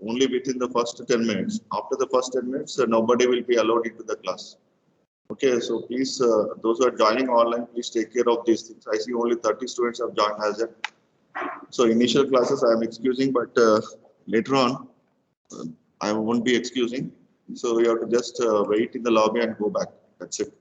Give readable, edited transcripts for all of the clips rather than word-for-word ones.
only within the first 10 minutes. After the first 10 minutes, nobody will be allowed into the class. Okay, so please, those who are joining online, please take care of these things. I see only 30 students have joined as yet. So initial classes I am excusing, but later on I won't be excusing. So you have to just wait in the lobby and go back. That's it.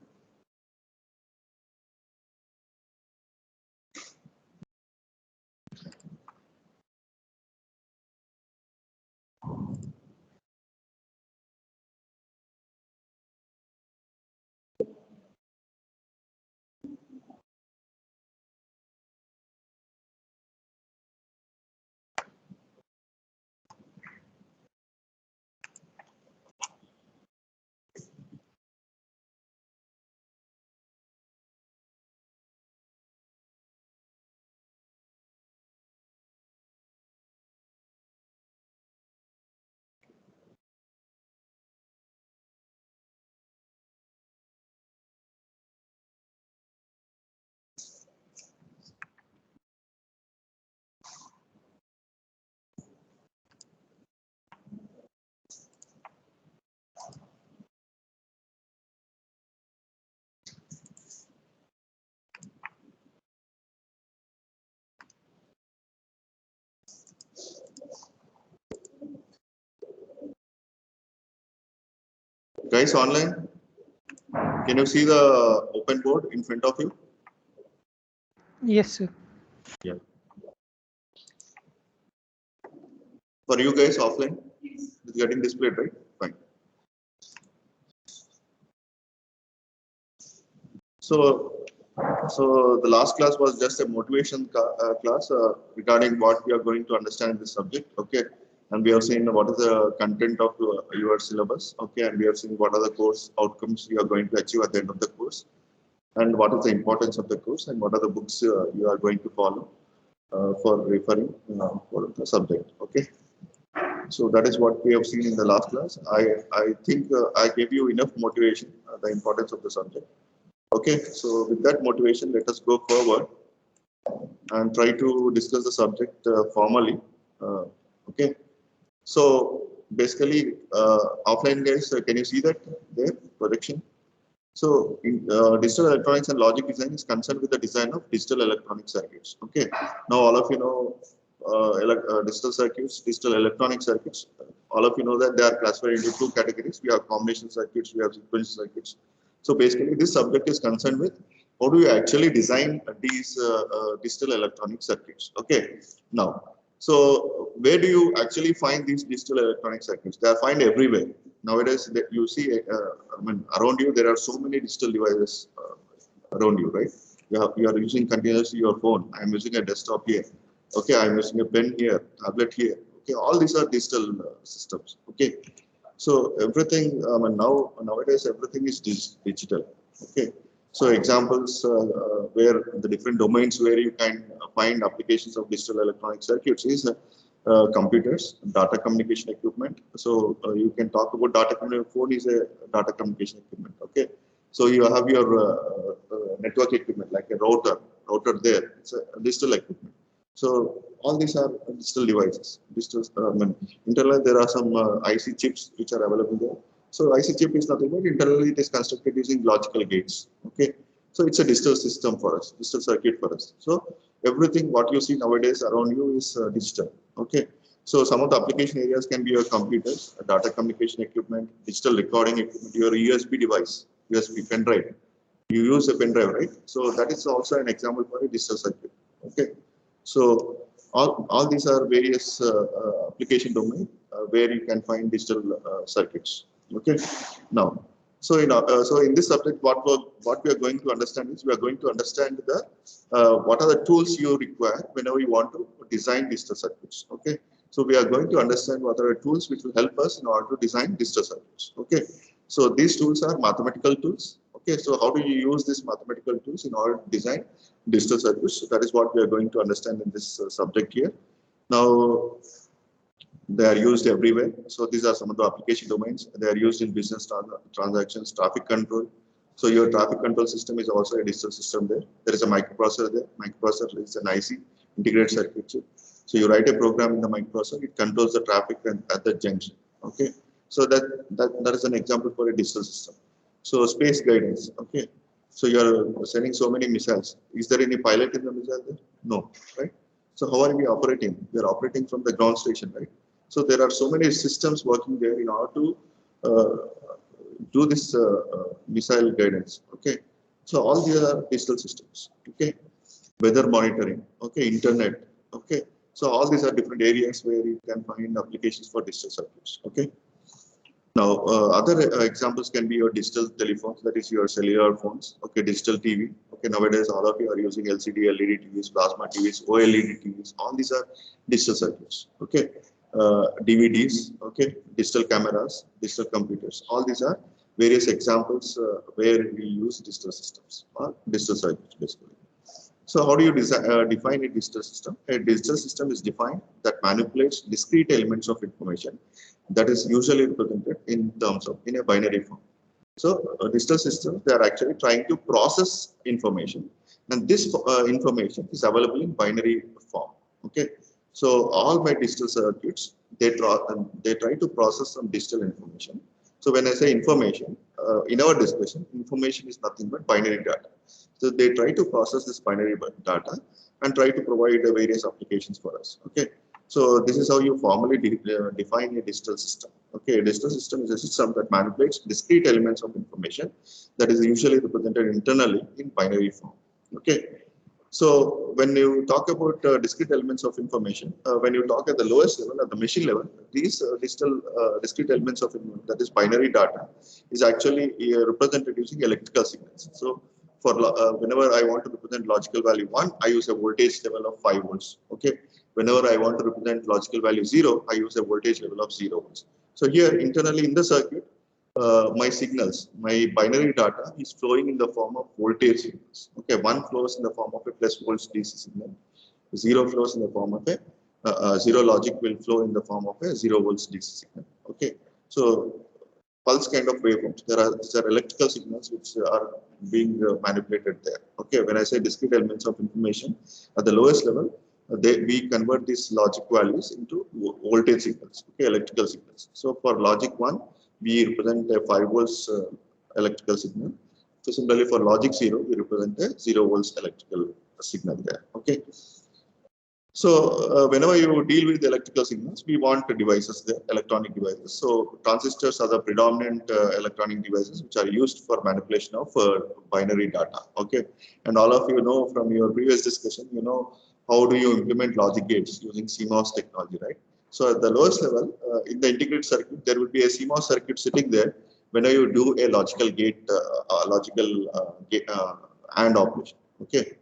Guys online, can you see the open board in front of you? Yes, sir. Yeah. For you guys offline, it's getting displayed, right? Fine. So the last class was just a motivation class regarding what we are going to understand in this subject. Okay, and we have seen what is the content of your syllabus. Okay, and we have seen what are the course outcomes you are going to achieve at the end of the course, and what is the importance of the course, and what are the books you are going to follow for referring for the subject. Okay. So that is what we have seen in the last class. I think I gave you enough motivation, the importance of the subject. Okay, so with that motivation, let us go forward and try to discuss the subject formally. Okay, so basically, offline guys, can you see that there projection? So digital electronics and logic design is concerned with the design of digital electronic circuits. Okay, now all of you know digital circuits, digital electronic circuits. All of you know that they are classified into two categories. We have combination circuits, we have sequential circuits. So basically, this subject is concerned with how do you actually design these digital electronic circuits. Okay, now, so where do you actually find these digital electronic circuits? They are found everywhere. Nowadays, that you see, I mean, around you, there are so many digital devices around you, right? You are using continuously your phone. I'm using a desktop here. Okay, I'm using a pen here, tablet here. Okay, all these are digital systems. Okay, so everything nowadays everything is digital. Okay, so examples where the different domains where you can find applications of digital electronic circuits is computers, data communication equipment. So you can talk about data communication. Phone is a data communication equipment. Okay, so you have your network equipment like a router there. It's a digital equipment. So all these are digital devices. Digital, internally there are some IC chips which are available there. So IC chip is nothing but internally it is constructed using logical gates. Okay, so it's a digital system for us, digital circuit for us. So everything what you see nowadays around you is digital. Okay, so some of the application areas can be your computers, data communication equipment, digital recording equipment, your USB device, USB pen drive. You use a pen drive, right? So that is also an example for a digital circuit. Okay. So all these are various application domain where you can find digital circuits. Okay. Now, so in this subject, what we are going to understand is we are going to understand the what are the tools you require whenever you want to design digital circuits. Okay. So we are going to understand what are the tools which will help us in order to design digital circuits. Okay. So these tools are mathematical tools. Okay. So how do you use these mathematical tools in order to design digital circuits? So that is what we are going to understand in this subject here. Now, they are used everywhere. So these are some of the application domains. They are used in business transactions, traffic control. So your traffic control system is also a digital system there. There is a microprocessor there. Microprocessor is an IC, integrated circuit chip. So you write a program in the microprocessor, it controls the traffic at the junction. Okay, so that is an example for a digital system. So space guidance. Okay, so you are sending so many missiles. Is there any pilot in the missile there? No, right? So how are we operating? We are operating from the ground station, right? So there are so many systems working there in order to uh, do this missile guidance. Okay, so all these are digital systems. Okay, weather monitoring. Okay, internet. Okay, so all these are different areas where you can find applications for digital circuits. Okay. Now, other examples can be your digital telephones, that is your cellular phones. Okay, digital TV. Okay, nowadays all of you are using LCD, LED TVs, plasma TVs, OLED TVs. All these are digital circuits. Okay, DVDs. Okay, digital cameras, digital computers. All these are various examples where we use digital systems or digital circuits, basically. So how do you define a digital system? A digital system is defined that manipulates discrete elements of information that is usually represented in terms of in a binary form. So digital systems, they are actually trying to process information, and this information is available in binary form. Okay, so all my digital circuits, they try to process some digital information. So when I say information, in our discussion, information is nothing but binary data. So they try to process this binary data and try to provide various applications for us. Okay, so this is how you formally define a digital system. Okay, a digital system is a system that manipulates discrete elements of information that is usually represented internally in binary form. Okay, so when you talk about discrete elements of information, when you talk at the lowest level, at the machine level, these digital discrete elements of that is binary data is actually represented using electrical signals. So for whenever I want to represent logical value 1, I use a voltage level of 5 volts. Okay. Whenever I want to represent logical value 0, I use a voltage level of 0 volts. So here internally in the circuit, my signals, my binary data is flowing in the form of voltage signals. Okay, 1 flows in the form of a plus volts DC signal, 0 flows in the form of a 0 logic will flow in the form of a 0 volts DC signal. Okay, so pulse kind of waveforms. These are electrical signals which are being manipulated there. Okay, when I say discrete elements of information at the lowest level, we convert these logic values into voltage signals. Okay, electrical signals. So for logic 1, we represent a 5 volts electrical signal. So similarly for logic 0, we represent a 0 volts electrical signal there. Okay. So whenever you deal with electrical signals, we want devices there, electronic devices. So transistors are the predominant electronic devices which are used for manipulation of binary data. Okay, and all of you know from your previous discussion, you know how do you implement logic gates using CMOS technology, right? So at the lowest level, in the integrated circuit, there will be a CMOS circuit sitting there. Whenever you do a logical gate, AND operation. Okay.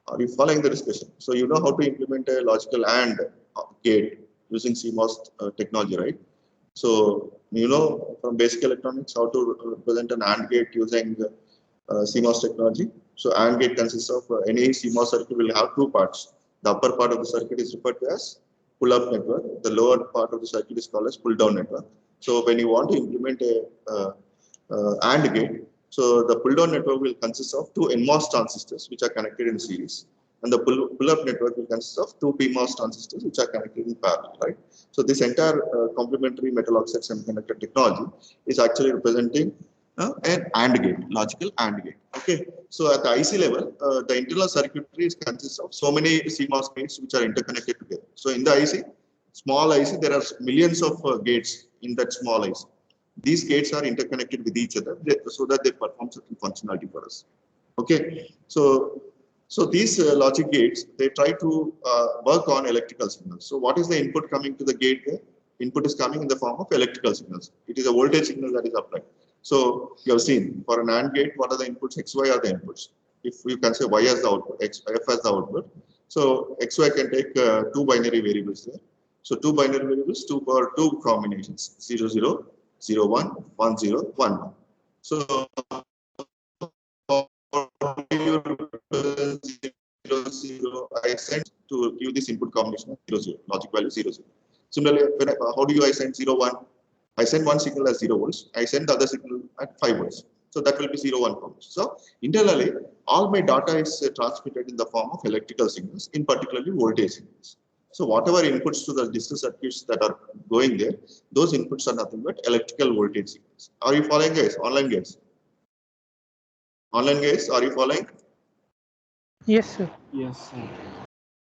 Are you following the discussion? So you know how to implement a logical AND gate using CMOS technology, right? So you know from basic electronics how to represent an AND gate using CMOS technology. So AND gate consists of any CMOS circuit will have two parts. The upper part of the circuit is referred to as pull-up network. The lower part of the circuit is called as pull-down network. So when you want to implement a AND gate, so the pull-down network will consist of two NMOS transistors which are connected in series, and the pull-up network will consist of two PMOS transistors which are connected in parallel, right? So this entire complementary metal oxide semiconductor technology is actually representing an AND gate, logical AND gate. Okay, so at the IC level, the internal circuitry consists of so many CMOS gates which are interconnected together. So in the IC, small IC, there are millions of gates in that small IC. These gates are interconnected with each other so that they perform certain functionality for us. Okay, so these logic gates, they try to work on electrical signals. So what is the input coming to the gate there? Input is coming in the form of electrical signals. It is a voltage signal that is applied. So you have seen for an AND gate, what are the inputs? X, Y are the inputs. If you can say Y as the output, X, F as the output. So X, Y can take two binary variables there. So two binary variables, two power two combinations, 0, 0, 0, 1, 1, 0, 1, 1. So you represent 0, 0, I send to give this input combination of 0, 0, logic value 0, 0. Similarly, how do I send 0, 1? I send one signal as 0 volts. I send the other signal at 5 volts. So that will be 0, 1 combination. So internally, all my data is transmitted in the form of electrical signals, in particularly voltage signals. So whatever inputs to the digital circuits that are going there, those inputs are nothing but electrical voltage signals. Are you following, guys? Online guys? Online guys, are you following? Yes, sir. Yes, sir.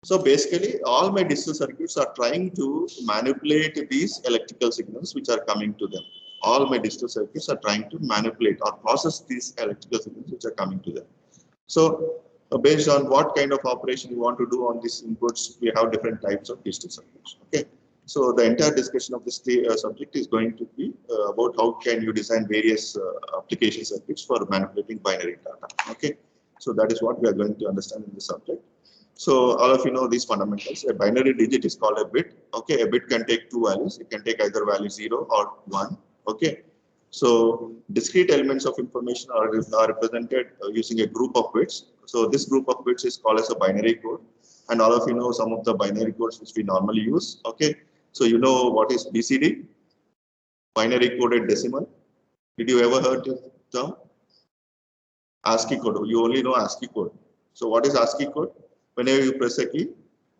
So basically, all my digital circuits are trying to manipulate these electrical signals which are coming to them. All my digital circuits are trying to manipulate or process these electrical signals which are coming to them. So based on what kind of operation you want to do on these inputs, we have different types of digital circuits. Okay. So the entire discussion of this subject is going to be about how can you design various application circuits for manipulating binary data. Okay. So that is what we are going to understand in this subject. So all of you know these fundamentals. A binary digit is called a bit. Okay, a bit can take two values. It can take either value 0 or 1. Okay. So discrete elements of information are represented using a group of bits. So this group of bits is called as a binary code. And all of you know some of the binary codes which we normally use. Okay. So you know what is BCD? Binary coded decimal. Did you ever heard the term? ASCII code. You only know ASCII code. So what is ASCII code? Whenever you press a key,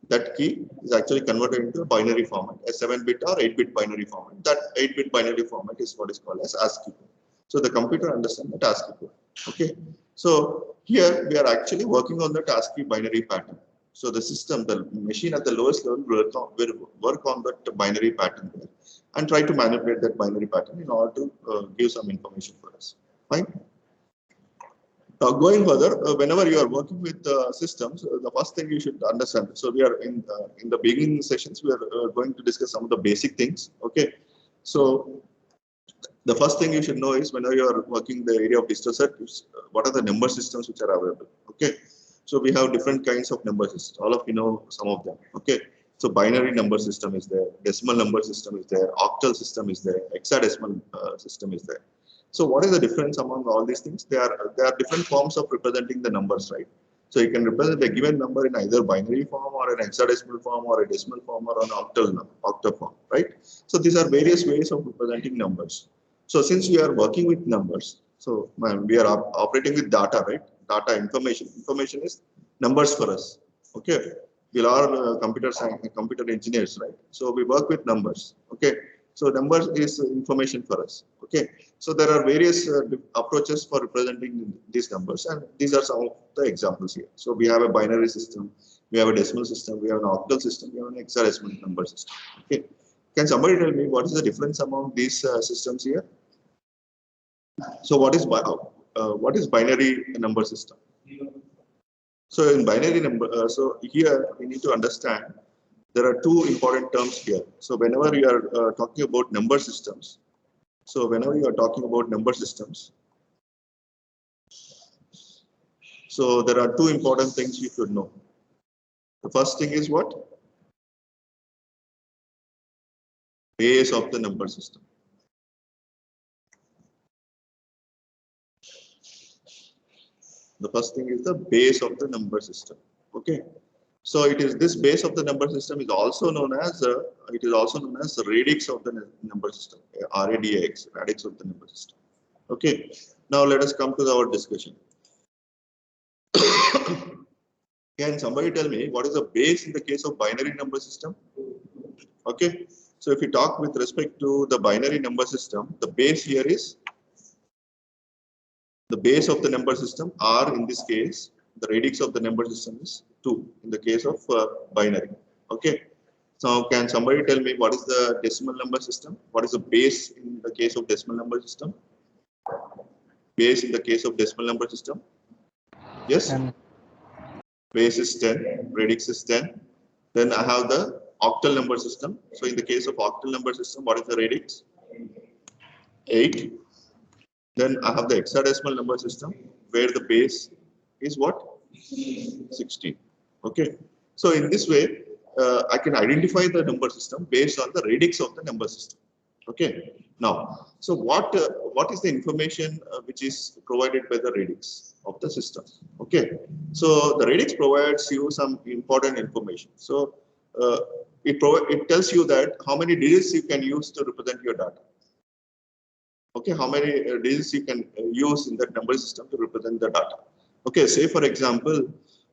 that key is actually converted into a binary format, a 7-bit or 8-bit binary format. That 8-bit binary format is what is called as ASCII code. So the computer understands that ASCII code. Okay. So here we are actually working on that ASCII binary pattern. So the system, the machine at the lowest level will work on that binary pattern there and try to manipulate that binary pattern in order to give some information for us. Fine. Now, going further, whenever you are working with systems, the first thing you should understand. So we are in the beginning sessions, we are going to discuss some of the basic things. Okay, so the first thing you should know is whenever you are working in the area of digital circuits, what are the number systems which are available? Okay, so we have different kinds of number systems. All of you know some of them. Okay, so binary number system is there, decimal number system is there, octal system is there, hexadecimal system is there. So what is the difference among all these things? There are different forms of representing the numbers, right? So you can represent a given number in either binary form or an hexadecimal form or a decimal form or an octal form, right? So these are various ways of representing numbers. So since we are working with numbers, so we are operating with data, right? Data information. Information is numbers for us. Okay. We are computer science, computer engineers, right? So we work with numbers. Okay. So numbers is information for us. Okay. So there are various approaches for representing these numbers, and these are some of the examples here. So we have a binary system, we have a decimal system, we have an octal system, we have an hexadecimal number system. Okay. Can somebody tell me what is the difference among these systems here? So what is binary number system? So in binary number, so here we need to understand there are two important terms here. So whenever you are talking about number systems, so whenever you are talking about number systems, so there are two important things you should know. The first thing is what? Base of the number system. The first thing is the base of the number system. Okay. So it is this base of the number system is also known as the radix of the number system, RADIX, radix of the number system. Okay. Now let us come to our discussion. Can somebody tell me what is the base in the case of binary number system? Okay. So if you talk with respect to the binary number system, the base here is the base of the number system, R in this case, the radix of the number system is 2 in the case of binary. Okay. So can somebody tell me what is the decimal number system? What is the base in the case of decimal number system? Base in the case of decimal number system? Yes? Base is 10, radix is 10. Then I have the octal number system. So in the case of octal number system, what is the radix? 8. Then I have the hexadecimal number system where the base is what? 16. Okay. So in this way, I can identify the number system based on the radix of the number system. Okay. Now, so what is the information which is provided by the radix of the system? Okay. So the radix provides you some important information. So it tells you that how many digits you can use to represent your data. Okay, how many digits you can use in that number system to represent the data. Okay, say for example,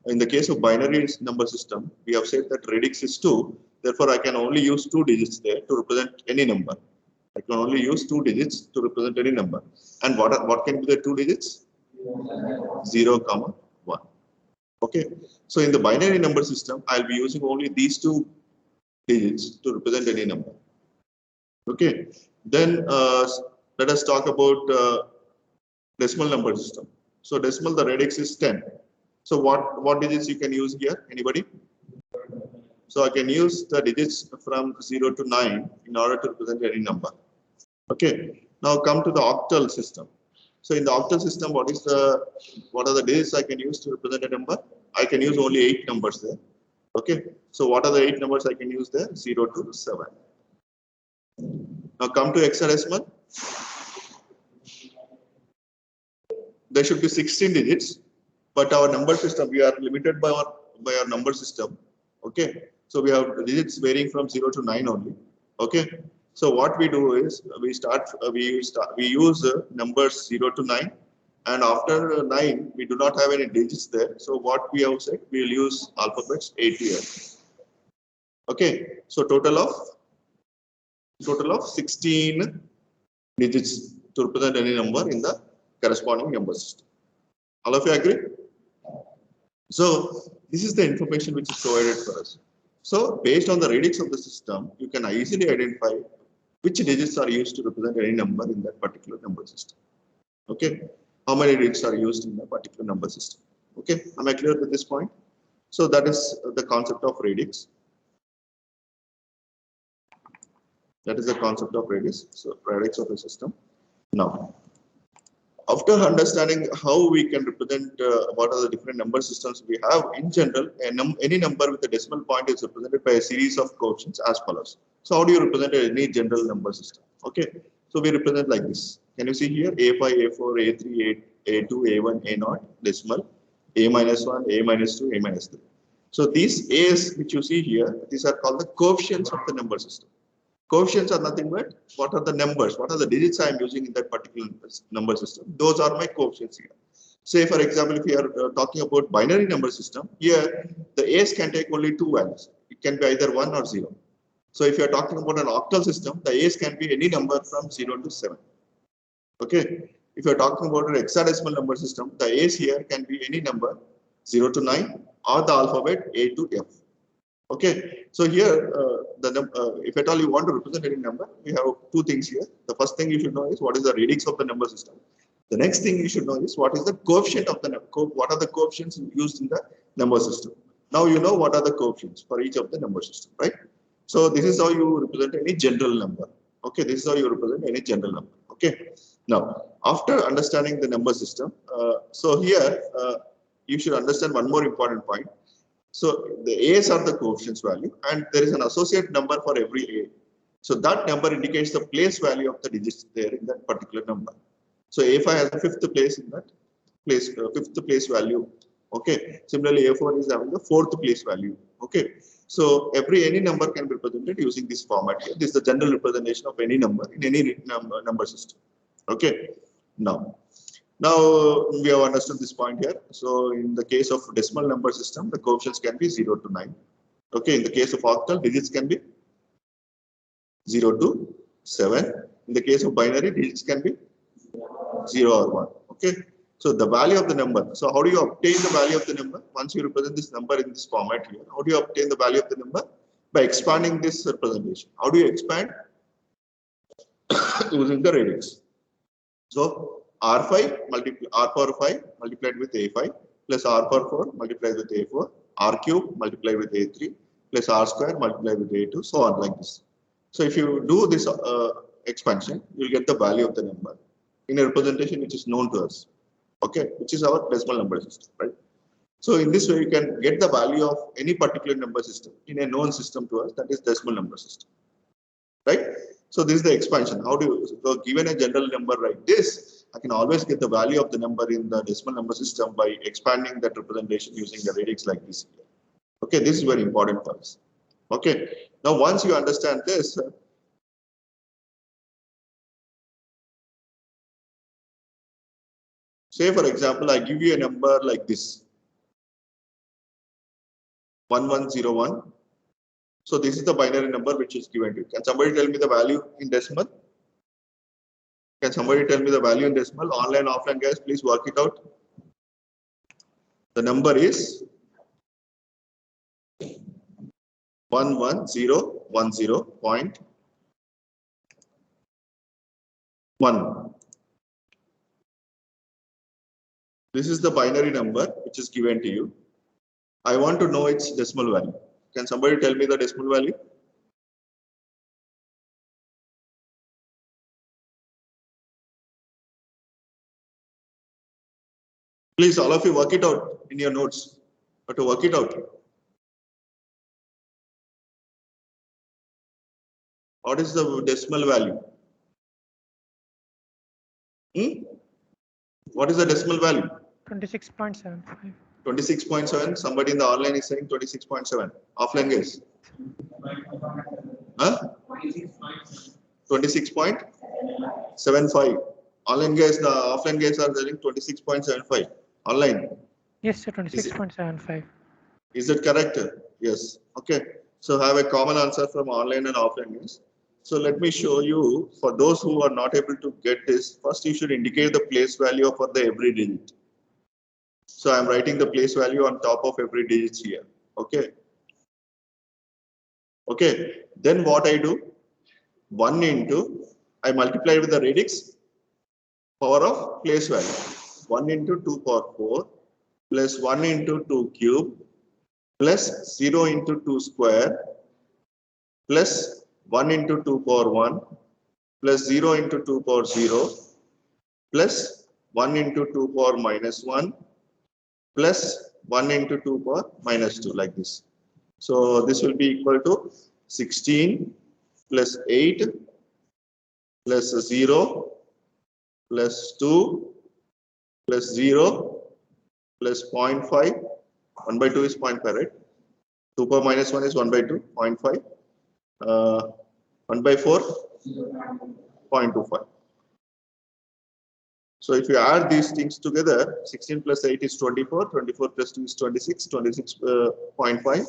In the case of binary number system, we have said that radix is 2. Therefore, I can only use 2 digits there to represent any number. I can only use 2 digits to represent any number. And what can be the 2 digits? 0, 1. Okay. So in the binary number system, I'll be using only these 2 digits to represent any number. Okay. Then let us talk about decimal number system. So decimal, the radix is 10. So what digits you can use here? Anybody? So I can use the digits from 0 to 9 in order to represent any number. Okay. Now come to the octal system. So in the octal system, what are the digits I can use to represent a number? I can use only 8 numbers there. Okay. So what are the 8 numbers I can use there? 0 to 7. Now come to hexadecimal. There should be 16 digits, but our number system, we are limited by our number system. Okay. So we have digits varying from 0 to 9 only. Okay. So what we do is we use numbers 0 to 9, and after 9 we do not have any digits there. So what we have said, we will use alphabets A to F. Okay. So total of 16 digits to represent any number in the corresponding number system. All of you agree? So this is the information which is provided for us. So based on the radix of the system, you can easily identify which digits are used to represent any number in that particular number system. Okay, how many digits are used in that particular number system? Okay, am I clear with this point? So that is the concept of radix. That is the concept of radix. So radix of a system. Now, after understanding how we can represent what are the different number systems we have, in general, any number with a decimal point is represented by a series of coefficients as follows. So how do you represent any general number system? Okay, so we represent like this. Can you see here? A5, A4, A3, A2, A1, A0, decimal, A minus 1, A minus 2, A minus 3. So these A's which you see here, these are called the coefficients of the number system. Coefficients are nothing but what are the numbers, what are the digits I am using in that particular number system. Those are my coefficients here. Say, for example, if we are talking about binary number system, here the A's can take only 2 values. It can be either 1 or 0. So if you are talking about an octal system, the A's can be any number from 0 to 7. Okay. If you are talking about an hexadecimal number system, the A's here can be any number 0 to 9 or the alphabet A to F. Okay, so here, if at all you want to represent any number, we have 2 things here. The first thing you should know is what is the radix of the number system. The next thing you should know is what is the coefficient of the number. What are the coefficients used in the number system? Now you know what are the coefficients for each of the number system, right? So this is how you represent any general number. Okay, this is how you represent any general number. Okay, now after understanding the number system, so here you should understand one more important point. So the A's are the coefficients value, and there is an associate number for every A. So that number indicates the place value of the digits there in that particular number. So A5 has the 5th place in that place, 5th place value. Okay. Similarly, A4 is having the 4th place value. Okay. So any number can be represented using this format here. This is the general representation of any number in any number system. Okay. Now we have understood this point here. So in the case of decimal number system, the coefficients can be 0 to 9. Okay, in the case of octal, digits can be 0 to 7. In the case of binary, digits can be 0 or 1. Okay, so the value of the number. So how do you obtain the value of the number? Once you represent this number in this format here, how do you obtain the value of the number? By expanding this representation. How do you expand? Using the radix. So R5 R power 5 multiplied with A5 plus R power 4 multiplied with A4, R cube multiplied with A3 plus R square multiplied with A2, so on like this. So if you do this expansion, you will get the value of the number in a representation which is known to us. Okay, which is our decimal number system, right? So in this way, you can get the value of any particular number system in a known system to us, that is decimal number system, right? So this is the expansion. How do you, so given a general number like this, I can always get the value of the number in the decimal number system by expanding that representation using the radix like this here. Okay, this is very important for us. Okay, now once you understand this, say for example, I give you a number like this. 1101. So this is the binary number which is given to you. Can somebody tell me the value in decimal? Can somebody tell me the value in decimal? Online, offline, guys, please work it out. The number is 11010.1. This is the binary number which is given to you. I want to know its decimal value. Can somebody tell me the decimal value? Please, all of you work it out in your notes. But to work it out. What is the decimal value? What is the decimal value? 26.75. 26.7. Somebody in the online is saying 26.7. Offline guys. Huh? 26.75. Online guys, the offline guys are telling 26.75. Online. Yes, sir, 26.75. Is it correct? Yes. Okay. So have a common answer from online and offline guys. So let me show you, for those who are not able to get this, first you should indicate the place value for the every digit. So I'm writing the place value on top of every digit here. Okay. Okay. Then what I do? 1 into, I multiply with the radix power of place value. 1 into 2 power 4 plus 1 into 2 cube plus 0 into 2 square plus 1 into 2 power 1 plus 0 into 2 power 0 plus 1 into 2 power minus 1 plus 1 into 2 power minus 2, like this. So this will be equal to 16 plus 8 plus 0 plus 2 plus 0 plus 0.5. 1 by 2 is 0.5, right? 2 power minus 1 is 1 by 2, 0.5. 1 by 4, 0.25. So if you add these things together, 16 plus 8 is 24, 24 plus 2 is 26, 26.5,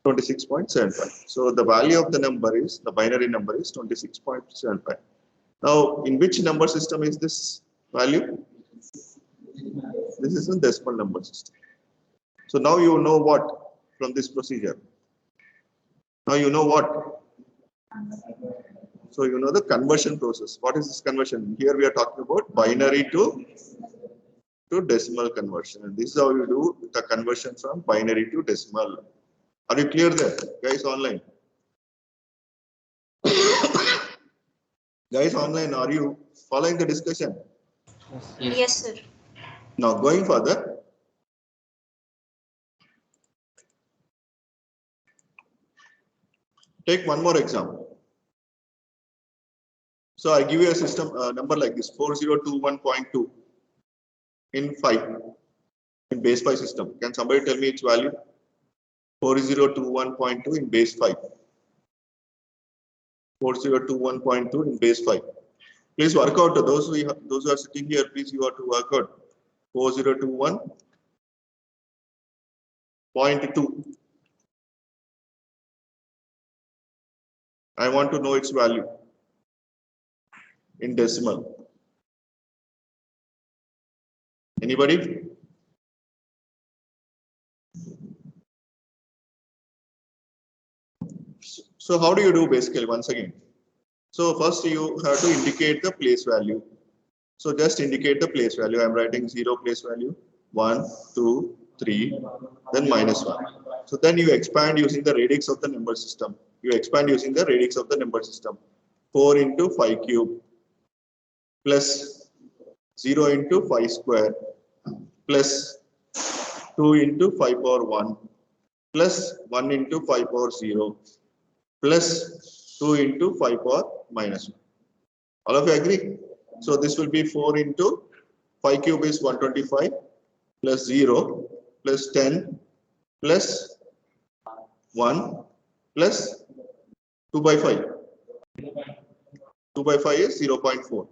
26.75. So the value of the number is, the binary number is 26.75. Now, in which number system is this value? This is a decimal number system. So now you know what from this procedure? Now you know what? So you know the conversion process. What is this conversion? Here we are talking about binary to decimal conversion. And this is how you do the conversion from binary to decimal. Are you clear there, guys online? Guys online, are you following the discussion? Yes, sir. Now going further. Take one more example. So I give you a system number like this, 4021.2 in 5, in base 5 system. Can somebody tell me its value? 4021.2 in base 5. 4021.2 in base 5. Please work out. Those who are sitting here, please you have to work out. 4021.2. I want to know its value in decimal. Anybody? So how do you do basically once again? So first you have to indicate the place value. So just indicate the place value. I'm writing 0 place value, 1, 2, 3, then minus 1. So then you expand using the radix of the number system. You expand using the radix of the number system. 4 into 5 cube plus 0 into 5 square plus 2 into 5 power 1 plus 1 into 5 power 0 plus 2 into 5 power minus 1. All of you agree? So this will be 4 into 5 cube is 125 plus 0 plus 10 plus 1 plus 2 by 5. 2 by 5 is 0.4.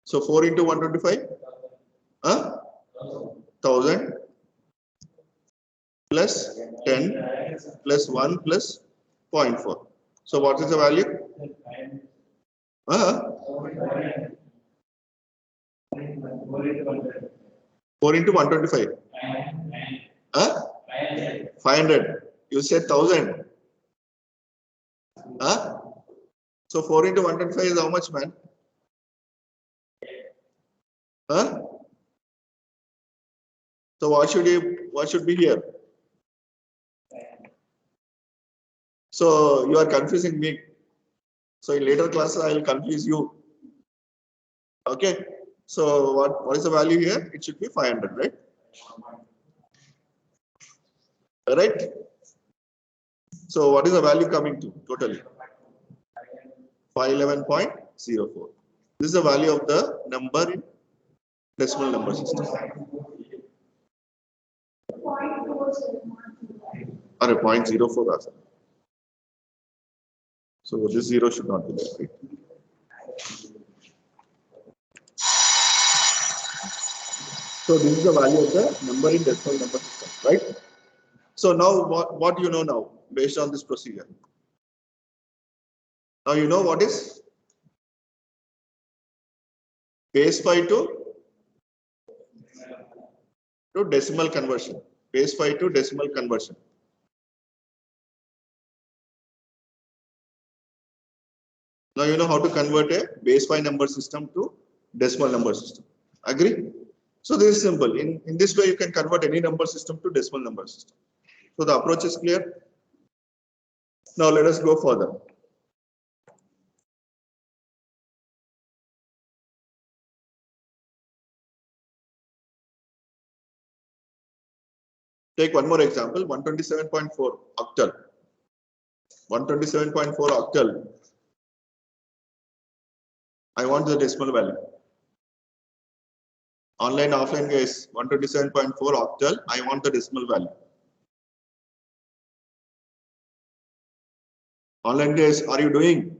So 4 into 125, 1000 plus 10 plus 1 plus 0.4. So what is the value? 4 into 125. 500. You said 1000. So 4 into 125 is how much, man? So what should be here? So you are confusing me. So in later classes I will confuse you. Okay. So what is the value here? It should be 500, right? Right. So what is the value coming to totally? 511.04. This is the value of the number in decimal number system. Or a 0.04 also. So this 0 should not be there, right? So this is the value of the number in decimal number system, right? So now what you know now based on this procedure? Now you know what is base 5 to decimal conversion. Base 5 to decimal conversion. Now you know how to convert a base 5 number system to decimal number system. Agree? So this is simple. In this way you can convert any number system to decimal number system. So the approach is clear. Now let us go further. Take one more example, 127.4 octal. 127.4 octal. I want the decimal value. Online, offline guys, 127.4 octal. I want the decimal value. Online guys, are you doing?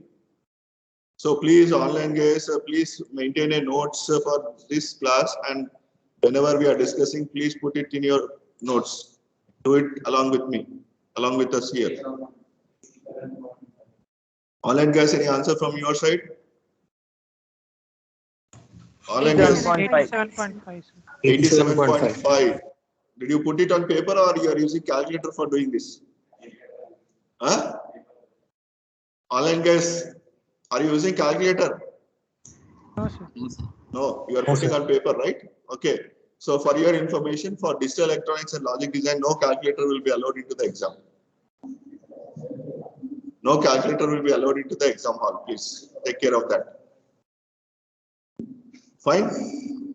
So please, online guys, please maintain a notes for this class, and whenever we are discussing, please put it in your notes. Do it along with me, along with us here. Online guys, any answer from your side? Online guys, 87.5. 87.5. Did you put it on paper or you are using calculator for doing this? Online guys, are you using calculator? No, sir. No, you are putting on paper, right? Okay. So for your information, for digital electronics and logic design, no calculator will be allowed into the exam. No calculator will be allowed into the exam hall. Please take care of that. Fine.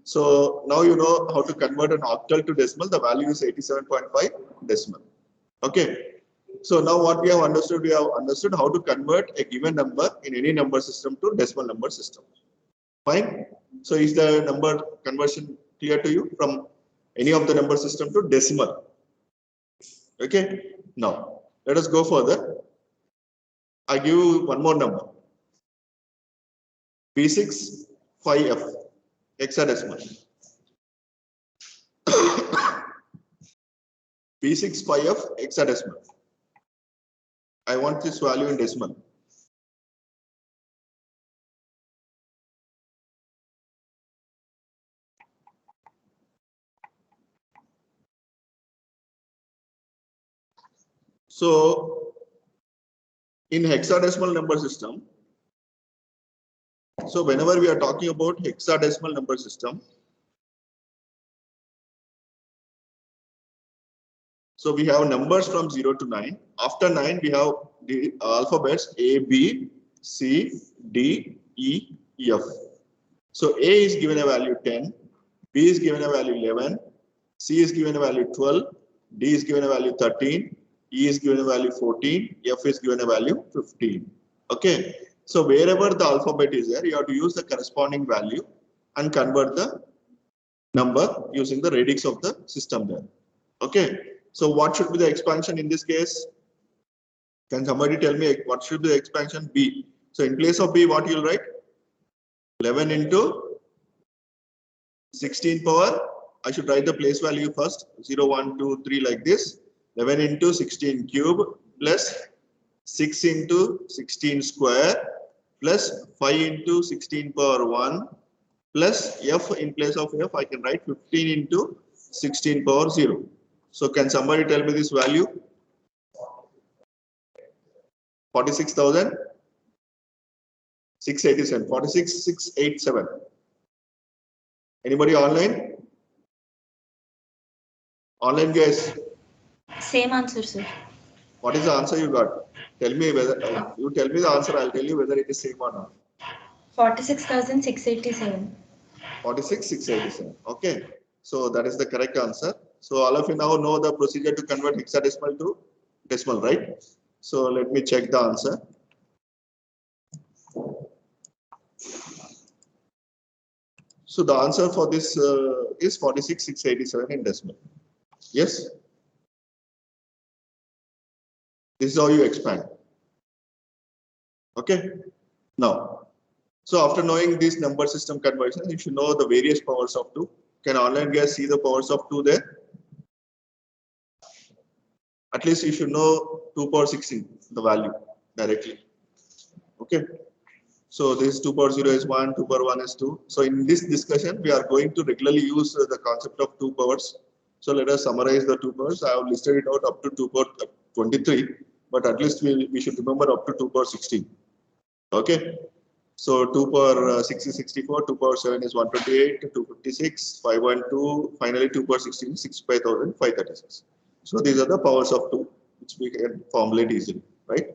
So now you know how to convert an octal to decimal. The value is 87.5 decimal. Okay. So now what we have understood how to convert a given number in any number system to decimal number system. Fine. So is the number conversion clear to you from any of the number system to decimal? Okay. Now let us go further. I give you one more number. P6 5F hexadecimal. P6 5F hexadecimal. I want this value in decimal. So in hexadecimal number system, so whenever we are talking about hexadecimal number system, so we have numbers from 0 to 9. After 9, we have the alphabets A, B, C, D, E, F. So A is given a value 10, B is given a value 11, C is given a value 12, D is given a value 13, E is given a value 14, F is given a value 15. Okay. So wherever the alphabet is there, you have to use the corresponding value and convert the number using the radix of the system there. Okay. So what should be the expansion in this case? Can somebody tell me what should be the expansion? B. So in place of B, what you'll write? 11 into 16 power. I should write the place value first. 0, 1, 2, 3 like this. 11 into 16 cube plus 6 into 16 square plus 5 into 16 power 1 plus f in place of f I can write 15 into 16 power 0. So can somebody tell me this value? 46,687. 46,687. Anybody online? Online guys. Same answer, sir. What is the answer you got? Tell me whether you tell me the answer. I'll tell you whether it is same or not. 46,687. 46,687. Okay. So that is the correct answer. So all of you now know the procedure to convert hexadecimal to decimal, right? So let me check the answer. So the answer for this is 46,687 in decimal. Yes. This is how you expand. Okay. Now, so after knowing this number system conversion, you should know the various powers of 2. Can online guys see the powers of 2 there? At least you should know 2 power 16, the value directly. Okay. So this 2 power 0 is 1, 2 power 1 is 2. So in this discussion, we are going to regularly use the concept of 2 powers. So let us summarize the 2 powers. I have listed it out up to 2 power 23, but at least we should remember up to 2 power 16. Okay. So 2 power 6 is 64, 2 power 7 is 128, 256, 512, finally 2 power 16 is 65,536. So these are the powers of 2, which we can formulate easily, right?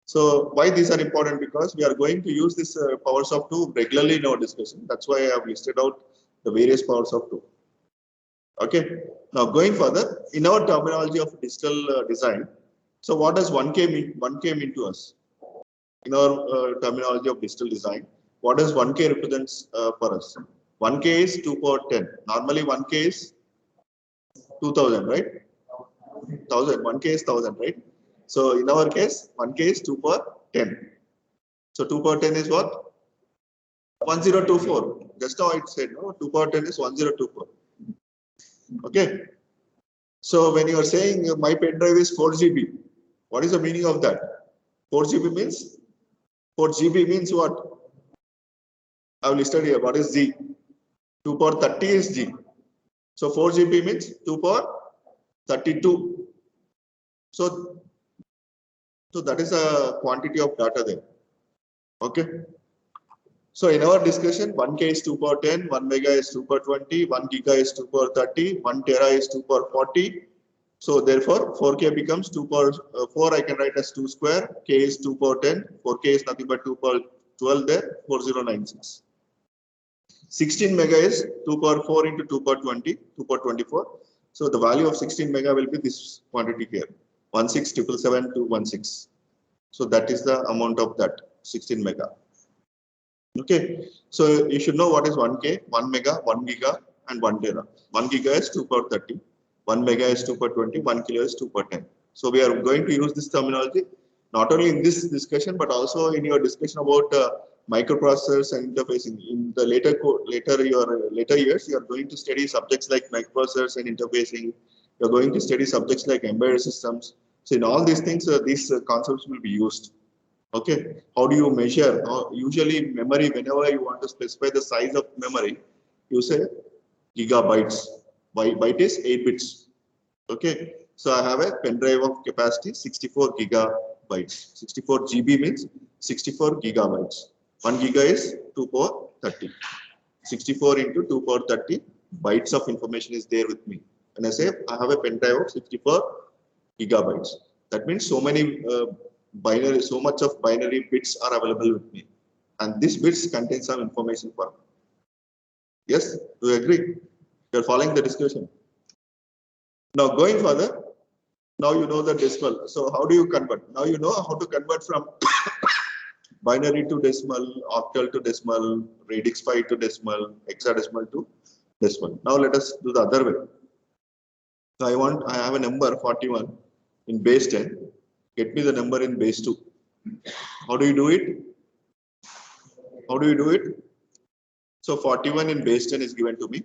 So why these are important? Because we are going to use this powers of 2 regularly in our discussion. That's why I have listed out the various powers of 2. Okay. Now going further, in our terminology of digital design, so what does 1K mean? 1K mean to us? In our terminology of digital design, what does 1K represents for us? 1K is 2 power 10. Normally 1K is 2000, right? 1000. 1K is 1000, right? So in our case, 1K is 2 power 10. So 2 power 10 is what? 1024. Just now it said, no? 2 power 10 is 1024. Okay. So when you are saying my pen drive is 4 GB, what is the meaning of that? 4 GB means 4 GB means what? I have listed here. What is G? 2 power 30 is G. So 4 GB means 2 power 32. So that is a quantity of data there. Okay. So in our discussion, 1K is 2 power 10, 1 mega is 2 power 20, 1 giga is 2 power 30, 1 tera is 2 power 40. So therefore, 4K becomes 2 power 4. I can write as 2 square. K is 2 power 10. 4K is nothing but 2 power 12 there. 4096. 16 mega is 2 power 4 into 2 power 20, 2 power 24. So the value of 16 mega will be this quantity here, 16,777,216. So that is the amount of that 16 mega. Okay, so you should know what is 1K, 1 mega, 1 giga, and 1 tera. 1 giga is 2 power 30, 1 mega is 2 power 20, 1 kilo is 2 power 10. So we are going to use this terminology not only in this discussion but also in your discussion about microprocessors and interfacing. In the later years, you are going to study subjects like microprocessors and interfacing. You are going to study subjects like embedded systems. So in all these things, these concepts will be used. Okay, how do you measure? Usually memory, whenever you want to specify the size of memory, you say gigabytes. Byte is 8 bits. Okay, so I have a pen drive of capacity 64 gigabytes. 64 GB means 64 gigabytes. 1 giga is 2 power 30. 64 into 2 power 30 bytes of information is there with me. And I say I have a pen drive of 64 gigabytes. That means so many binary, so much of binary bits are available with me, and these bits contain some information for me. Yes, do you agree? You are following the discussion. Now going further, now you know the decimal. So how do you convert? Now you know how to convert from binary to decimal, octal to decimal, radix 5 to decimal, hexadecimal to decimal. Now let us do the other way. So I have a number 41 in base 10. Get me the number in base 2. How do you do it? How do you do it? So 41 in base 10 is given to me.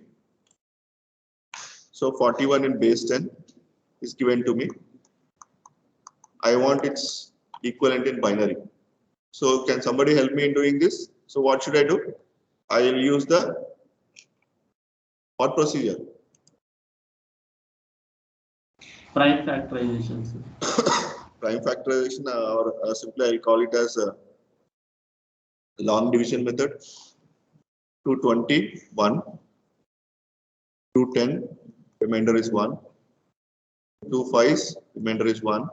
So 41 in base 10. is given to me. I want its equivalent in binary. So can somebody help me in doing this? So what should I do? I will use the what procedure? Prime factorization, sir. Prime factorization, or simply I'll call it as a long division method. 220, 1, 210, remainder is 1, 2 5s, remainder is 1,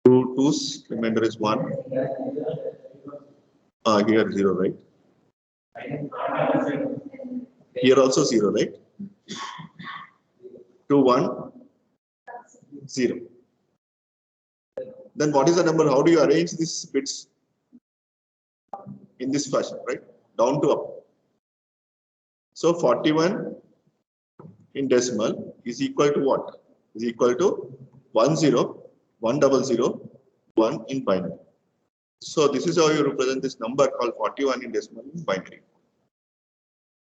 2 2s, remainder is 1. Here 0, right? Here also 0, right? 2 1 0. Then what is the number? How do you arrange these bits in this fashion, right? Down to up. So 41 in decimal is equal to what? Is equal to 10 100 1 in binary. So this is how you represent this number called 41 in decimal in binary.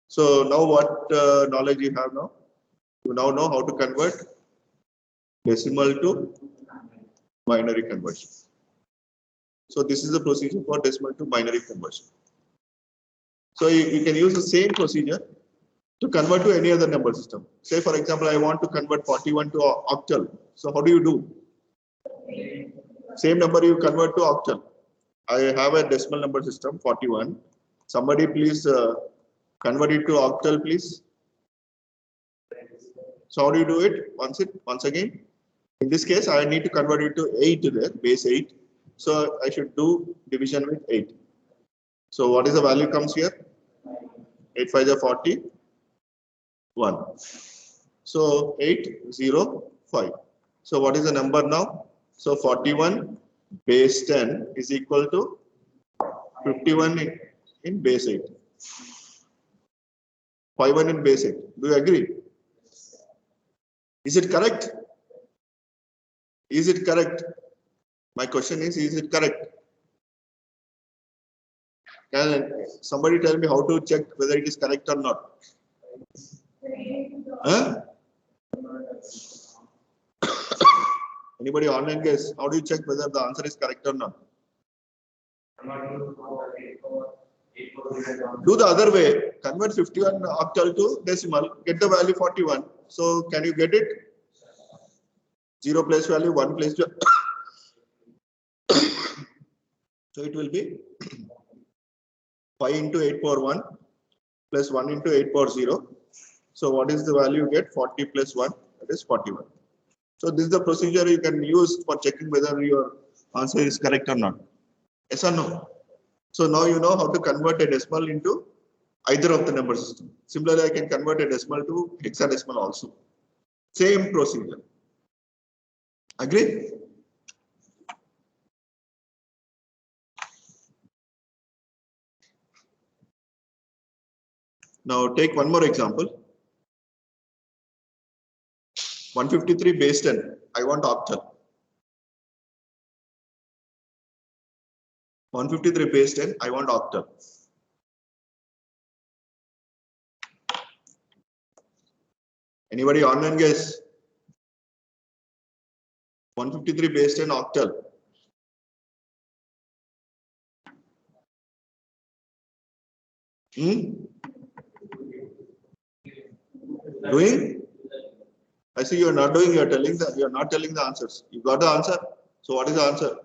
So now what knowledge you have now? You now know how to convert decimal to binary conversion. So this is the procedure for decimal to binary conversion. So you can use the same procedure to convert to any other number system. Say for example, I want to convert 41 to octal. So how do you do? Same number you convert to octal. I have a decimal number system 41. Somebody please convert it to octal, please. So how do you do it? Once again. In this case, I need to convert it to 8 there, base 8. So I should do division with 8. So what is the value comes here? 8 5 is 40. 1. So 8 0 5. So what is the number now? So 41 base 10 is equal to 51 in base 8. 51 in base 8. Do you agree? Is it correct? Is it correct? My question is it correct? Can somebody tell me how to check whether it is correct or not? Huh? Anybody online guess? How do you check whether the answer is correct or not? Do the other way. Convert 51 octal to decimal. Get the value 41. So can you get it? 0 place value, 1 place value. So it will be 5 into 8 power 1 plus 1 into 8 power 0. So what is the value you get? 40 plus 1, that is 41. So this is the procedure you can use for checking whether your answer is correct or not. Yes or no? So now you know how to convert a decimal into either of the number system. Similarly, I can convert a decimal to hexadecimal also. Same procedure. Agree? Now take one more example. 153 base 10. I want octal. 153 base 10. I want octal. Anybody online guess? 153 base 10 octal. Doing? I see you are not doing. You are telling the. You are not telling the answers. You got the answer. So what is the answer?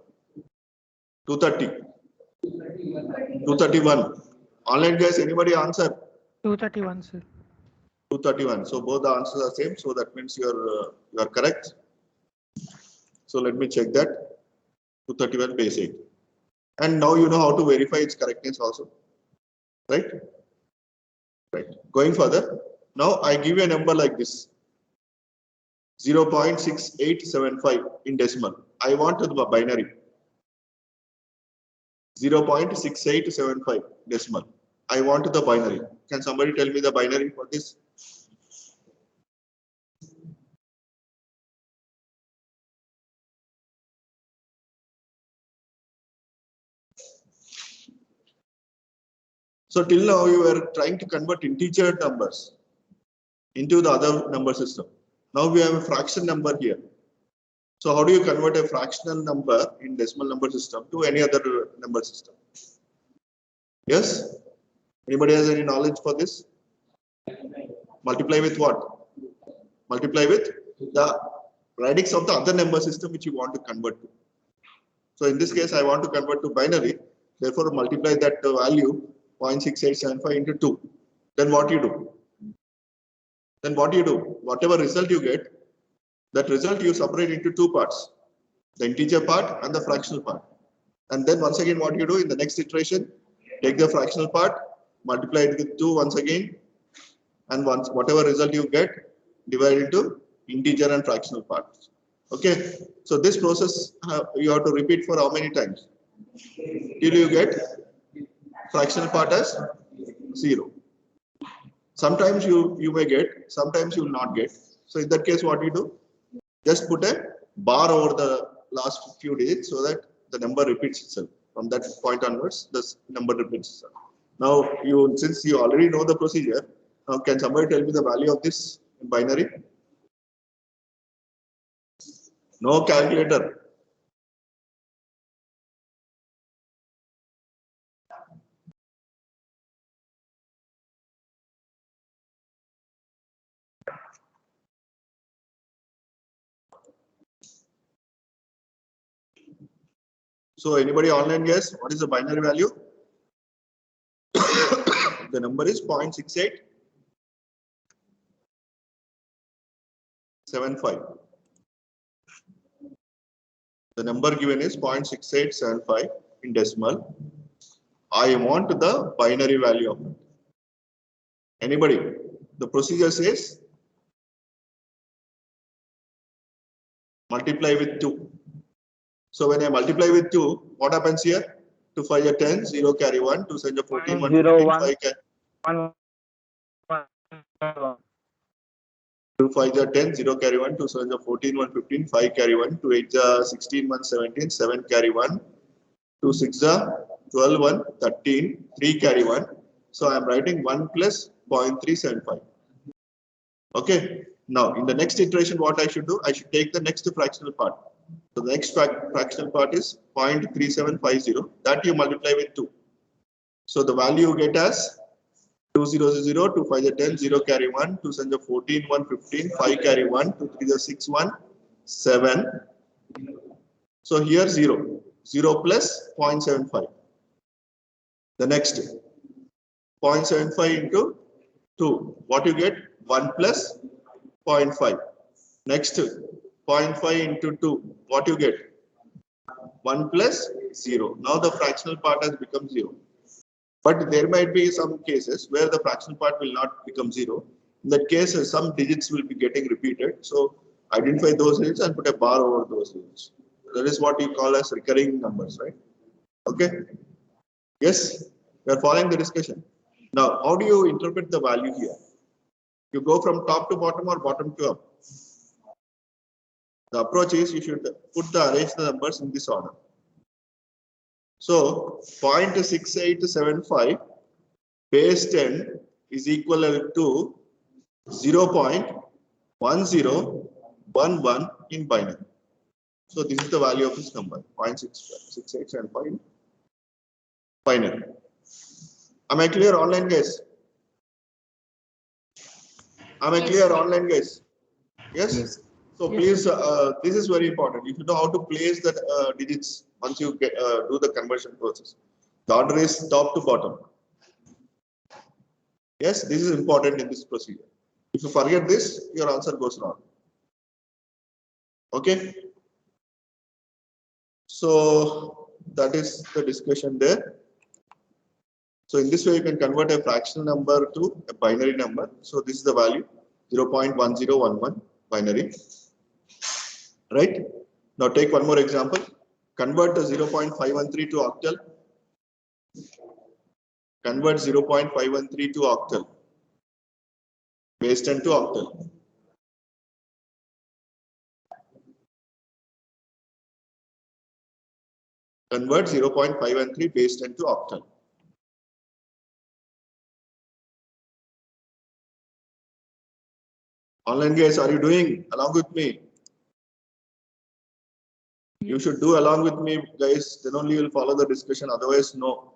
230. 231. Online guys, anybody answer? 231, sir. 231. So both the answers are same. So that means you are correct. So let me check that. 231 base 8. And now you know how to verify its correctness also. Right? Right. Going further. Now I give you a number like this. 0.6875 in decimal. I want the binary. 0.6875 decimal. I want the binary. Can somebody tell me the binary for this? So till now you were trying to convert integer numbers into the other number system. Now we have a fraction number here. So how do you convert a fractional number in decimal number system to any other number system? Yes? Anybody has any knowledge for this? Multiply with what? Multiply with the radix of the other number system which you want to convert to. So in this case, I want to convert to binary. Therefore, multiply that value 0.6875 into 2. Then what you do? Then what you do? Whatever result you get, that result you separate into two parts, the integer part and the fractional part. And then once again, what you do in the next iteration, take the fractional part, multiply it with 2 once again, and once whatever result you get, divide into integer and fractional parts. Okay, so this process you have to repeat for how many times till you get fractional part as 0. Sometimes you may get, sometimes you will not get. So in that case, what you do? Just put a bar over the last few digits so that the number repeats itself. From that point onwards, this number repeats itself. Now, since you already know the procedure, now can somebody tell me the value of this in binary? No calculator. So anybody online guess what is the binary value? The number is 0.6875. The number given is 0.6875 in decimal. I want the binary value of it. Anybody? The procedure says multiply with 2. So when I multiply with 2, what happens here? 2 5 are 10, 0 carry 1, 2 7 are 14, 1 15, 5 carry 2 5 are 10, 0 carry 1, 2 7 are 14, 1 15, 5 carry 1, 2 8 are 16, 1 17, 7 carry 1, 2 6 are 12, 1 13, 3 carry 1. So I am writing 1 plus 0.375. Okay. Now in the next iteration, what I should do? I should take the next fractional part. So the next fractional part is 0.3750. That you multiply with 2. So the value you get as 2 0 0, 2 5 are 10, 0 carry 1, 2 7 are 14, 1 15, 5 carry 1, 2 3 are 6 1 7. So here 0, 0 plus 0.75. The next 0.75 into 2. What you get? 1 plus 0.5. Next 0.5 into 2. What you get? 1 plus 0. Now the fractional part has become 0. But there might be some cases where the fractional part will not become 0. In that case, some digits will be getting repeated. So identify those digits and put a bar over those digits. That is what you call as recurring numbers, right? Okay. Yes, we are following the discussion. Now, how do you interpret the value here? You go from top to bottom or bottom to up? The approach is you should arrange the numbers in this order. So 0.6875 base 10 is equal to 0.1011 in binary. So this is the value of this number, 0.6875 in binary. Am I clear, online guys? Am I clear, online guys? Yes? So please, this is very important. You should know how to place the digits once you get, do the conversion process. The order is top to bottom. Yes, this is important in this procedure. If you forget this, your answer goes wrong. Okay. So that is the discussion there. So in this way, you can convert a fractional number to a binary number. So this is the value 0.1011 binary. Right? Now take one more example. Convert the 0.513 to octal. Convert 0.513 to octal. Base 10 to octal. Convert 0.513 base 10 to octal. Online guys, are you doing along with me? You should do along with me, guys. Then only you'll follow the discussion. Otherwise, no.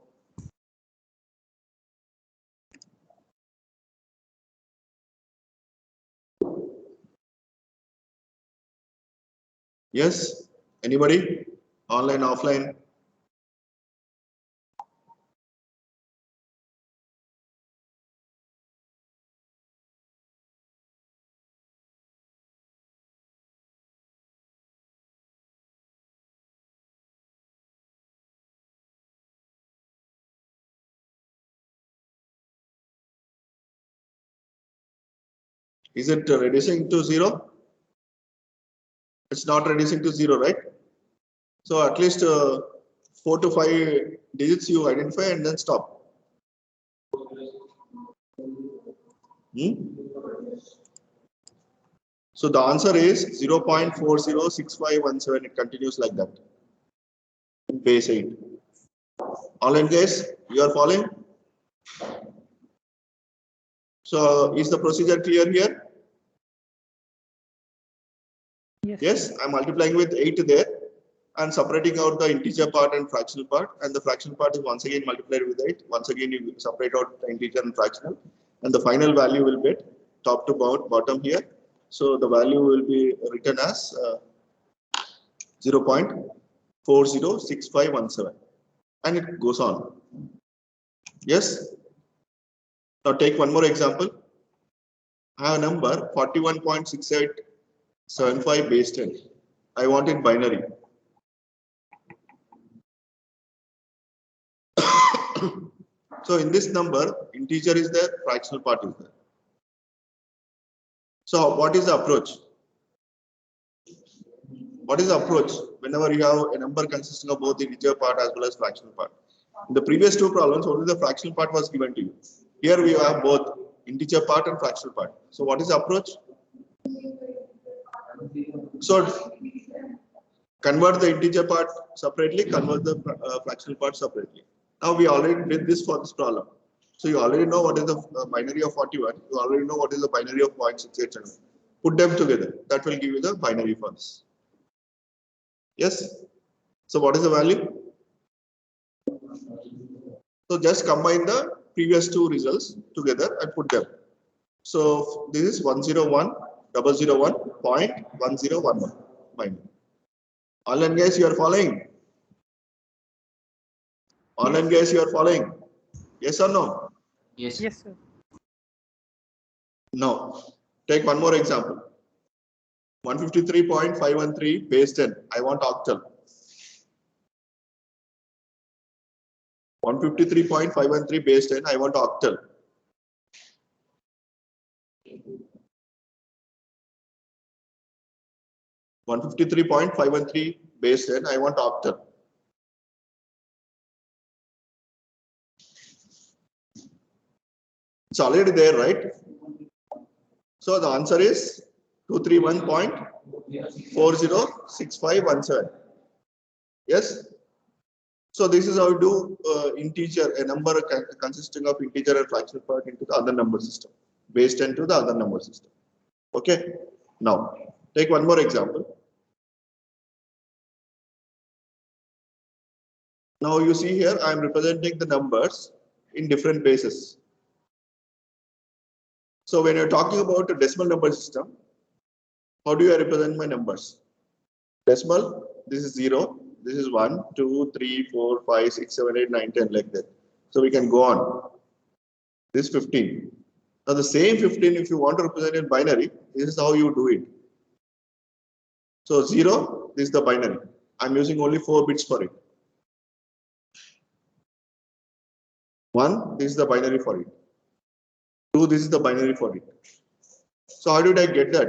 Yes? Anybody? Online, offline? Is it reducing to zero? It's not reducing to zero, right? So at least 4 to 5 digits you identify and then stop. Hmm? So the answer is 0.406517. It continues like that. In base 8. Online guys, you are following? So is the procedure clear here? Yes, I'm multiplying with 8 there and separating out the integer part and fractional part. And the fractional part is once again multiplied with 8. Once again, you separate out the integer and fractional. And the final value will be top to bottom here. So the value will be written as 0.406517. And it goes on. Yes. Now take one more example. I have a number 41.6875 base 10. I want it binary. So in this number, integer is there, fractional part is there. So what is the approach? What is the approach whenever you have a number consisting of both the integer part as well as fractional part? In the previous two problems, only the fractional part was given to you. Here we have both integer part and fractional part. So what is the approach? So convert the integer part separately, convert the fractional part separately. Now we already did this for this problem. So you already know what is the binary of 41. You already know what is the binary of 0.687. Put them together. That will give you the binary for this. Yes. So what is the value? So just combine the previous two results together and put them. So this is 101.1011 binary. Online guys, you are following? Online guys, you are following? Yes or no? Yes. Yes, sir. No. Take one more example. 153.513 base 10. I want octal. 153.513 base 10. I want octal. One 153.513 base 10. I want octal. It's already there, right? So the answer is 231.406517. Yes. So this is how we do integer, a number consisting of integer and fractional part into the other number system, base 10 to the other number system. Okay. Now take one more example. Now you see here I am representing the numbers in different bases. So when you're talking about a decimal number system, how do I represent my numbers? Decimal, this is 0, this is 1, 2, 3, 4, 5, 6, 7, 8, 9, 10, like that. So we can go on. This 15. Now the same 15, if you want to represent in binary, this is how you do it. So 0, this is the binary. I'm using only 4 bits for it. 1, this is the binary for it. 2, this is the binary for it. So how did I get that?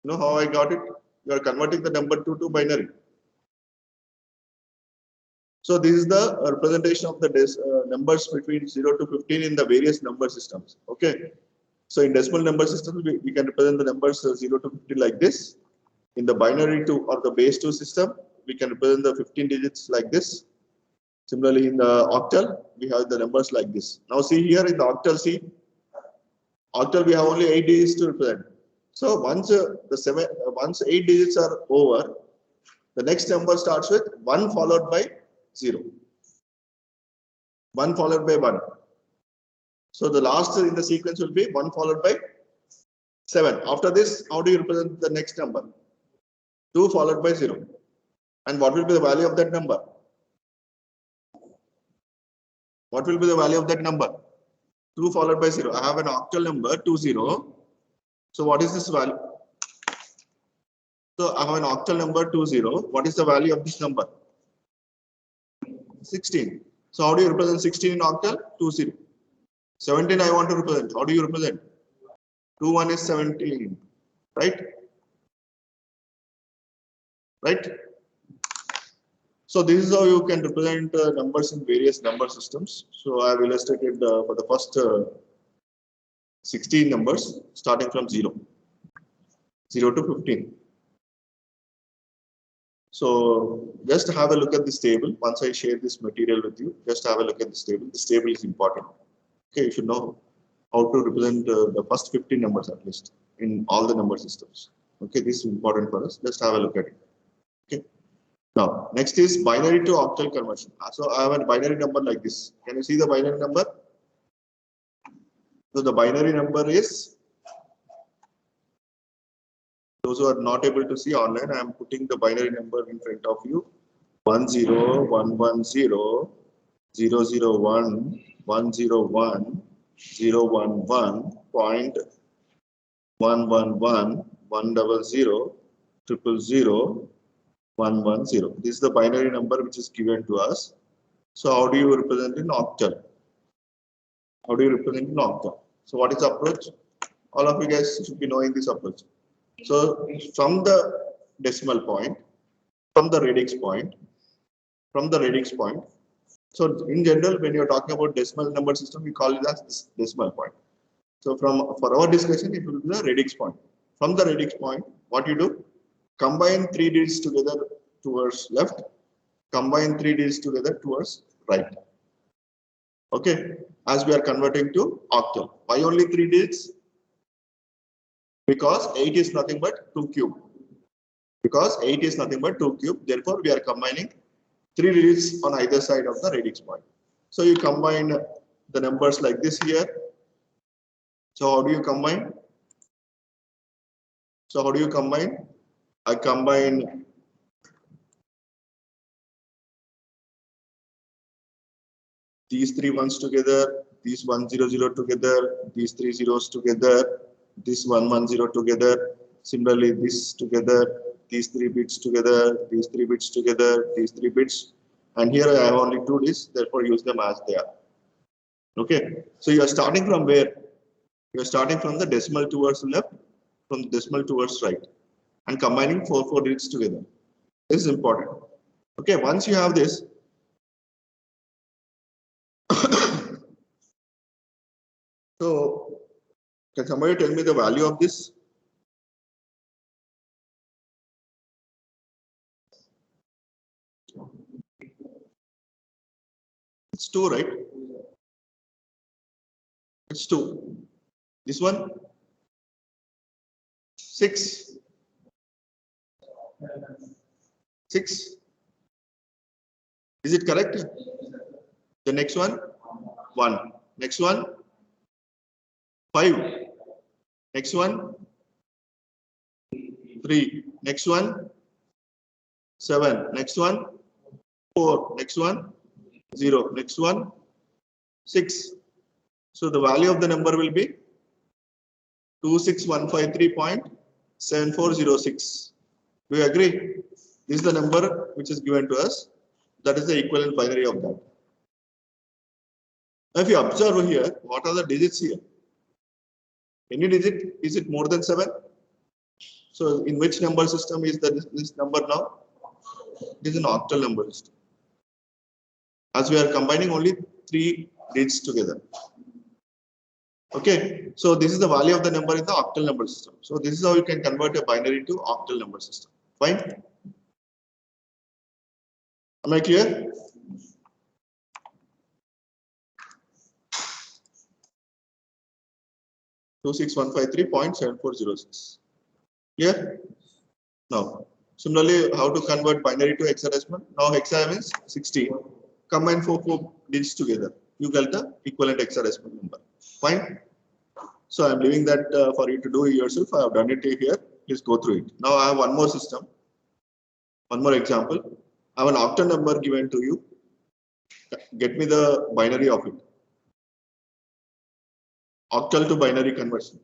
You know how I got it? You are converting the number 2 to binary. So this is the representation of the numbers between 0 to 15 in the various number systems. Okay. So in decimal number systems, we can represent the numbers 0 to 15 like this. In the binary 2 or the base 2 system, we can represent the 15 digits like this. Similarly, in the octal, we have the numbers like this. Now see here in the octal, see Octal we have only 8 digits to represent. So once 8 digits are over, the next number starts with 1 followed by 0. 1 followed by 1. So the last in the sequence will be 1 followed by 7. After this, how do you represent the next number? 2 followed by 0. And what will be the value of that number? What will be the value of that number? 2 followed by 0. I have an octal number 20. So what is this value? So I have an octal number 20. What is the value of this number? 16. So how do you represent 16 in octal? 20. 17 I want to represent. How do you represent? 2 1 is 17. Right? Right? So this is how you can represent numbers in various number systems. So I have illustrated for the first 16 numbers starting from 0 to 15. So just have a look at this table. Once I share this material with you, just have a look at this table. This table is important. Okay, you should know how to represent the first 15 numbers at least in all the number systems. Okay, this is important for us. Just have a look at it. Okay. Now, next is binary to octal conversion. So I have a binary number like this. Can you see the binary number? So the binary number is, those who are not able to see online, I am putting the binary number in front of you. 10110 001 101 011 point 111 100 000 110. This is the binary number which is given to us. So how do you represent in octal? How do you represent in octal? So what is the approach? All of you guys should be knowing this approach. So from the decimal point, from the radix point, So in general, when you're talking about decimal number system, we call it as decimal point. So for our discussion, it will be the radix point. From the radix point, what you do? Combine 3 digits together towards left, combine 3 digits together towards right. Okay, as we are converting to octal. Why only 3 digits? Because 8 is nothing but 2 cube. Because 8 is nothing but 2 cube. Therefore, we are combining 3 digits on either side of the radix point. So you combine the numbers like this here. So how do you combine? I combine these 3 ones together, these 100 together, these 3 zeros together, this 110 together. Similarly, this together, these 3 bits together, these 3 bits together, these 3 bits. And here I have only 2 digits, therefore use them as they are. Okay, so you are starting from where? You are starting from the decimal towards left, from the decimal towards right, and combining 4 digits together. This is important. Okay, once you have this, so can somebody tell me the value of this? It's 2, right? It's 2. This one? 6. 6. Is it correct? The next one? 1. Next one? 5. Next one? 3. Next one? 7. Next one? 4. Next one? 0. Next one? 6. So the value of the number will be 26153.7406. Do you agree? This is the number which is given to us. That is the equivalent binary of that. Now, if you observe here, what are the digits here? Any digit, is it more than 7? So in which number system is this number now? It is an octal number system. As we are combining only 3 digits together. Okay, so this is the value of the number in the octal number system. So this is how you can convert a binary to octal number system. Fine? Am I clear? 26153.7406. Clear? Now, similarly, how to convert binary to hexadecimal? Now, hexa means 16. Combine four digits together. You get the equivalent hexadecimal number. Fine. So I'm leaving that for you to do yourself. I have done it here. Please go through it. Now I have one more system. One more example. I have an octal number given to you. Get me the binary of it. Octal to binary conversion.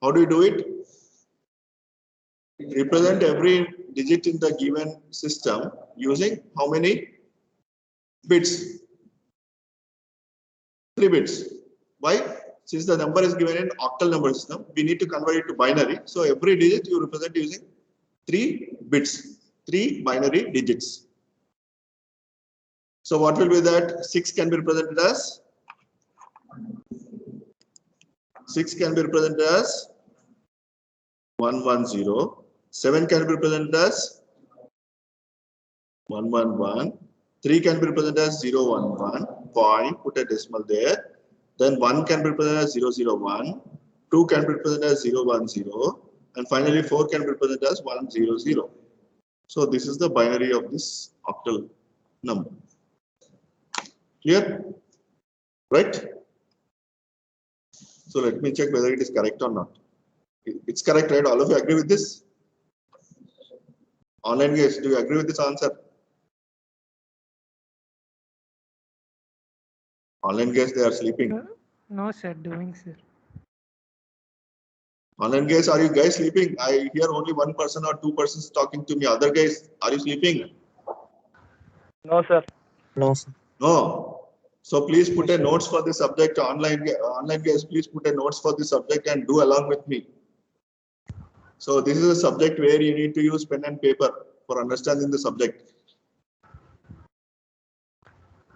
How do you do it? Represent every digit in the given system using how many bits? 3 bits. Why? Since the number is given in octal number system, we need to convert it to binary. So every digit you represent using 3 bits, 3 binary digits. So what will be that? 6 can be represented as 110. 7 can be represented as 111. 3 can be represented as 011. Point, put a decimal there. Then 1 can be represented as 001. 2 can be represented as 010. And finally 4 can be represented as 100. So this is the binary of this octal number. Clear? Right? So let me check whether it is correct or not. It's correct, right? All of you agree with this? Online guys, do you agree with this answer? Online guys, they are sleeping. No, sir. Doing, sir. Online guys, are you guys sleeping? I hear only one person or two persons talking to me. Other guys, are you sleeping? No, sir. No, sir. No. So please put a notes for the subject. Online guys, please put a notes for the subject and do along with me. So this is a subject where you need to use pen and paper for understanding the subject.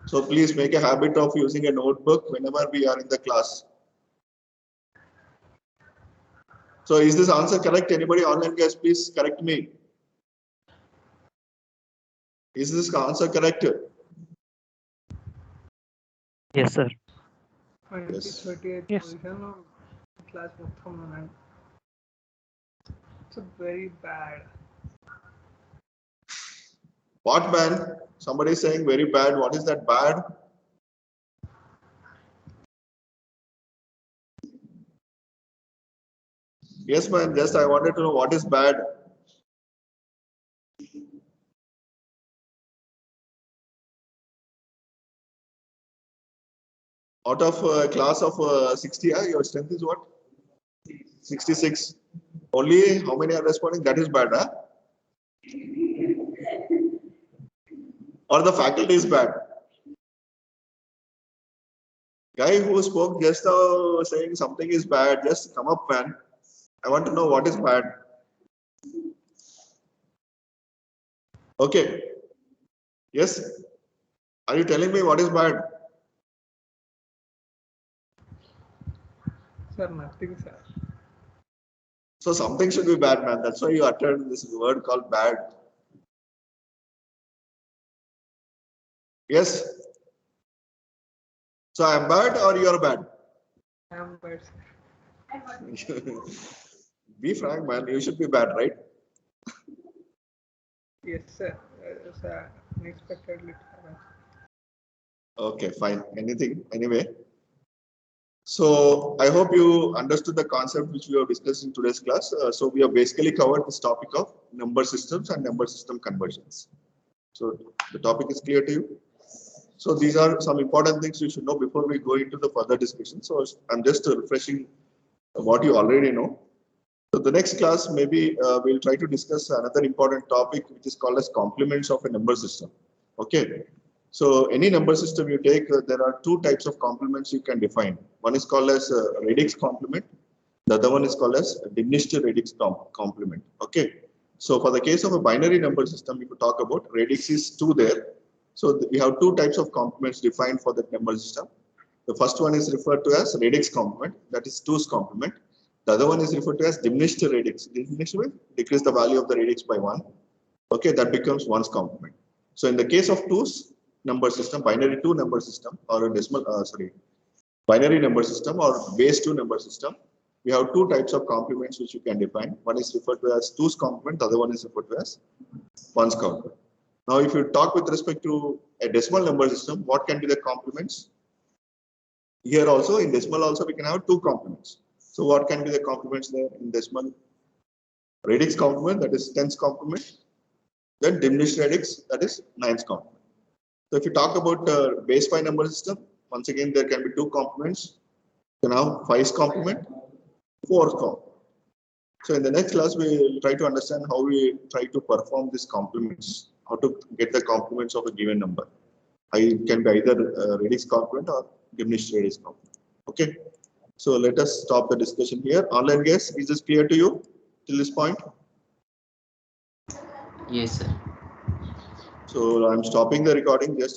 So please make a habit of using a notebook whenever we are in the class. So is this answer correct? Anybody online guys, please correct me. Is this answer correct? Yes, sir. Yes. 38th Yes. position of class from It's very bad. What man? Somebody is saying very bad. What is that bad? Yes, man. Just I wanted to know what is bad. Out of a class of 60, your strength is what? 66. Only how many are responding? That is bad, huh? Or the faculty is bad? Guy who spoke just saying something is bad, just come up, man. I want to know what is bad. Okay. Yes. Are you telling me what is bad? Sir, nothing, sir. So something should be bad, man. That's why you uttered this word called bad. Yes. So I am bad or you are bad? I am bad, sir. Be frank, man. You should be bad, right? Yes, sir. Sir, unexpectedly. Okay, fine. Anything, anyway. So I hope you understood the concept which we have discussed in today's class. So we have basically covered this topic of number systems and number system conversions. So the topic is clear to you. So these are some important things you should know before we go into the further discussion. So I'm just refreshing what you already know. So the next class, maybe we'll try to discuss another important topic, which is called as complements of a number system. Okay. So any number system you take, there are two types of complements you can define. One is called as radix complement. The other one is called as diminished radix complement. Okay. So for the case of a binary number system, if you talk about radix is 2 there. So we have two types of complements defined for that number system. The first one is referred to as radix complement, that is 2's complement. The other one is referred to as diminished radix. Diminished will decrease the value of the radix by 1. Okay, that becomes 1's complement. So in the case of 2's, number system, binary 2 number system, or a decimal, binary number system or base 2 number system, we have two types of complements which you can define. One is referred to as 2's complement, the other one is referred to as 1's complement. Now, if you talk with respect to a decimal number system, what can be the complements? Here also, in decimal also, we can have two complements. So what can be the complements there in decimal? Radix complement, that is 10's complement. Then diminished radix, that is 9's complement. So if you talk about base 5 number system, once again, there can be two complements. You can have 5's complement, 4's complement. So in the next class, we will try to understand how we try to perform these complements, how to get the complements of a given number. It can be either radix complement or diminished radix complement. Okay. So let us stop the discussion here. Online guys, is this clear to you till this point? Yes, sir. So I'm stopping the recording just